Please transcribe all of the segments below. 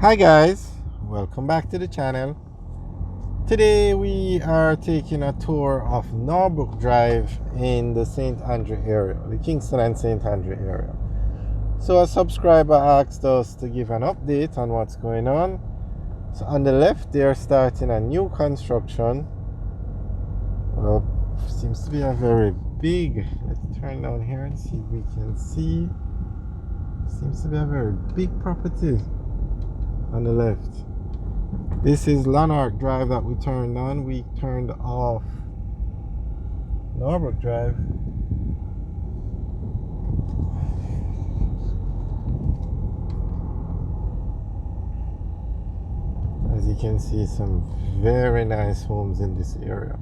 Hi guys, welcome back to the channel. Today we are taking a tour of Norbrook Drive in the St. Andrew area, the Kingston and St. Andrew area. So a subscriber asked us to give an update on what's going on. So on the left they are starting a new construction. Well, seems to be a very big, let's turn down here and see if we can see. Seems to be a very big property on the left. This is Lanark Drive that we turned on. We turned off Norbrook Drive. As you can see, some very nice homes in this area.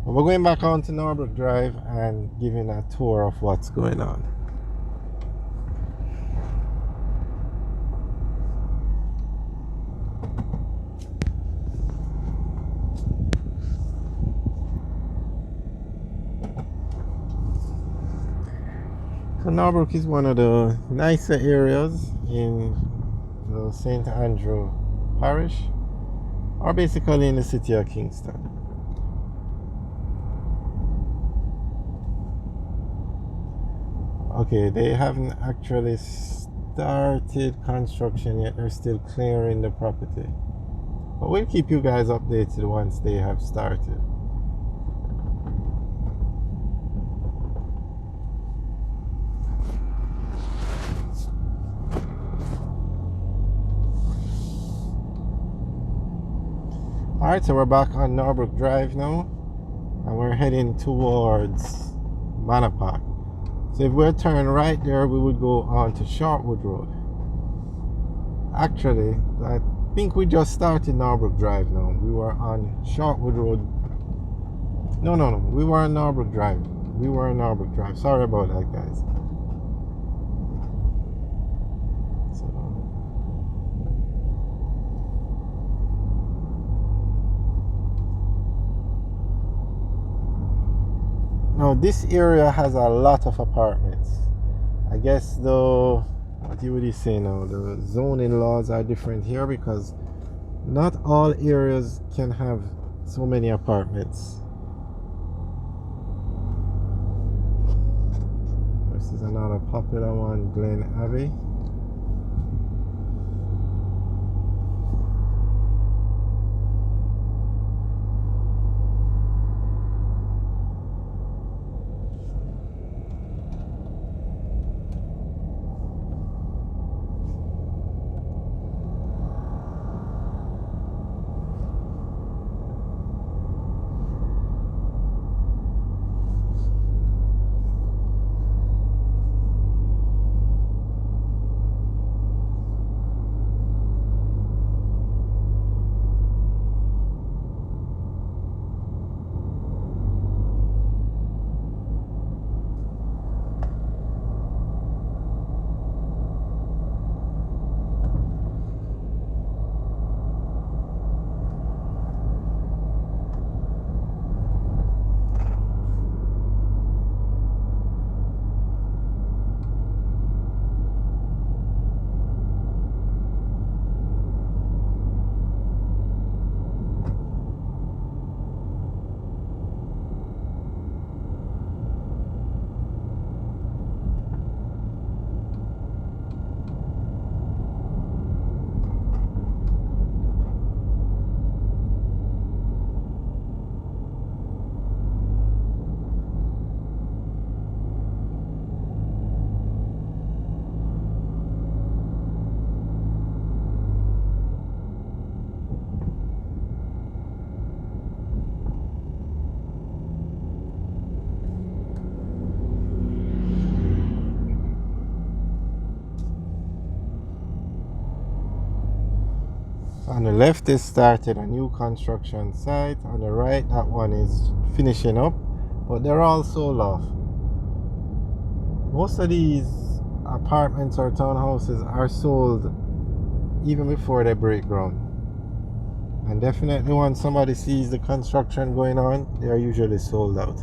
But we're going back on to Norbrook Drive and giving a tour of what's going on. So Norbrook is one of the nicer areas in the St. Andrew parish, or basically in the city of Kingston. Okay, they haven't actually started construction yet. They're still clearing the property. But we'll keep you guys updated once they have started. Alright, so we're back on Norbrook Drive now, and we're heading towards Manor Park. So if we turn right there, we would go on to Shortwood Road. Actually, I think we just started Norbrook Drive now. We were on Shortwood Road. No, we were on Norbrook Drive. We were on Norbrook Drive. Sorry about that, guys. Now this area has a lot of apartments. I guess though, what you would say now, the zoning laws are different here because not all areas can have so many apartments. This is another popular one, Glen Abbey. On the left they started a new construction site. On the right, that one is finishing up, but they're all sold off. Most of these apartments or townhouses are sold even before they break ground. And definitely once somebody sees the construction going on, they are usually sold out.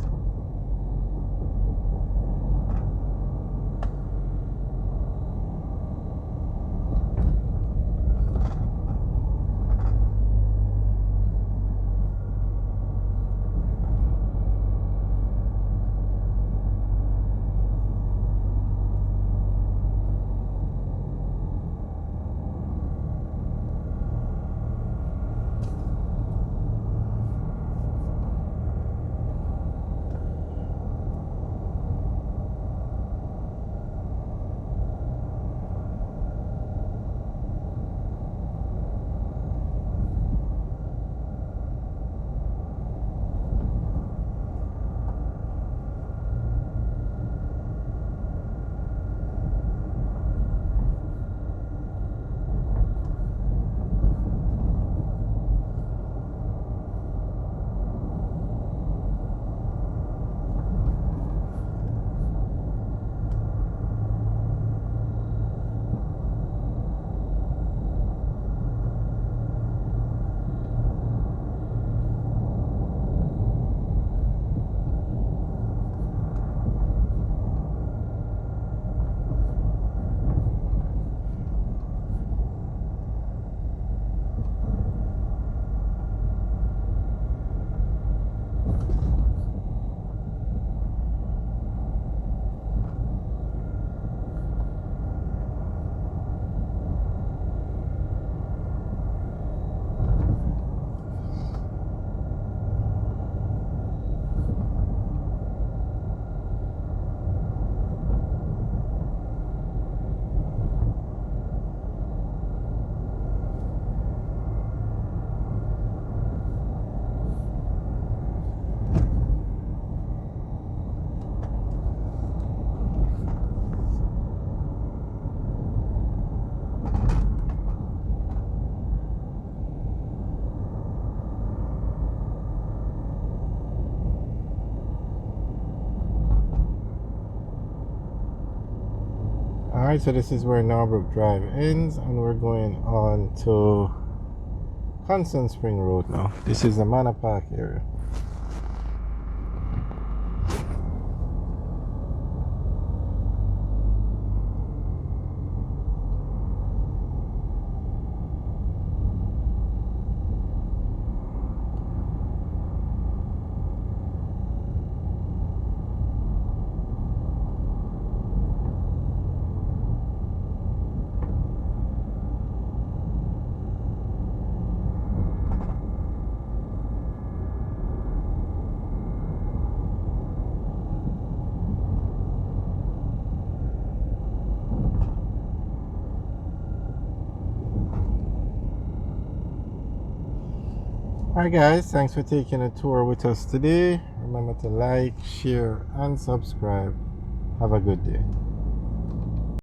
Alright, so this is where Norbrook Drive ends, and we're going on to Constant Spring Road now. This is the Manor Park area. Alright guys, thanks for taking a tour with us today. Remember to like, share and subscribe. Have a good day.